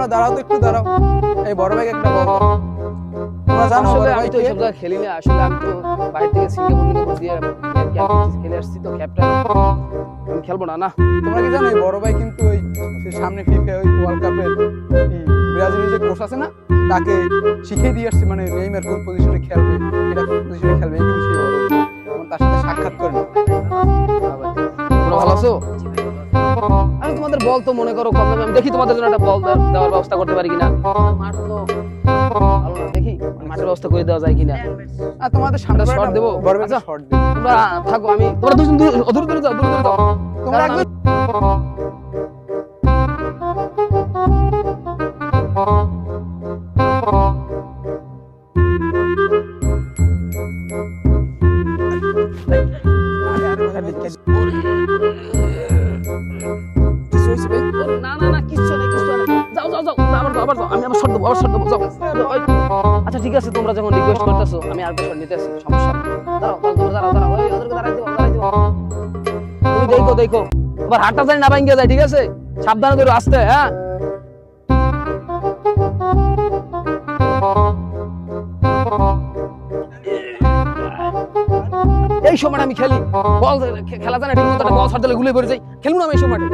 তোমরা দাঁড়াও তো, একটু দাঁড়াও। এই বড় ভাইকে একটা বল দাও। তোমরা জানো আসলে বড় আমি ভাই তো কে? এইসব জায়গায় খেলি না, আসলে আমি তো বাইরে থেকে সিঙ্গাপুর দিয়ে খেলে আসছি, তো ক্যাপ্টেন আমি খেলবো না। না তোমরা কি জানো এই বড় ভাই কিন্তু ওই সে সামনে ফিফা ওই ওয়ার্ল্ড কাপের ব্রাজিলের যে কোচ আছে না, তাকে শিখিয়ে দিয়ে আসছে, মানে নেইমার কোন পজিশনে খেলবে, এটা কোন পজিশনে খেলবে, এই কিন্তু সেই বড় ভাই। তোমরা তার সাথে সাক্ষাৎ করে নাও। তোমরা ভালো আছো? আমি তোমাদের বল তো মনে করো কম দামে, আমি দেখি তোমাদের জন্য একটা বল দেওয়ার ব্যবস্থা করতে পারি কিনা। মাঠ তো ভালো না, দেখি মাঠের ব্যবস্থা করে দেওয়া যায় কিনা। আর তোমাদের সামনে একটা shot দেবো? বড় ভাই আচ্ছা। শর্ট দেবো। তোমরা থাকো, আমি তোমরা দুজন দূরে দূরে যাও, দূরে দূরে যাও। তোমরা কারণ একদম কিছু হয়েছে ভাই? না না না, কিচ্ছু নেই, কিচ্ছু নেই। যাও যাও যাও, আবার যাও, আমি আবার শট দেবো, যাও। ওই, আচ্ছা ঠিক আছে, তোমরা যখন রিকোয়েস্ট করতেছো আমি আর শট নিতে আসি, সমস্যা নেই। দাঁড়াও, ওই ওদেরকে দাঁড়াই দিও। তুমি দেখো আবার হাতটা জানি না ভাঙ্গিয়া যায়, ঠিক আছে? সাবধানে ধরো, আস্তে, হ্যাঁ। এই সময় আমি খেলি, বল খেলা জানা ঠিক মতো, বল ছাড় দিলে গুলে পড়ে যাই, খেলবো না আমি এই সময়টা।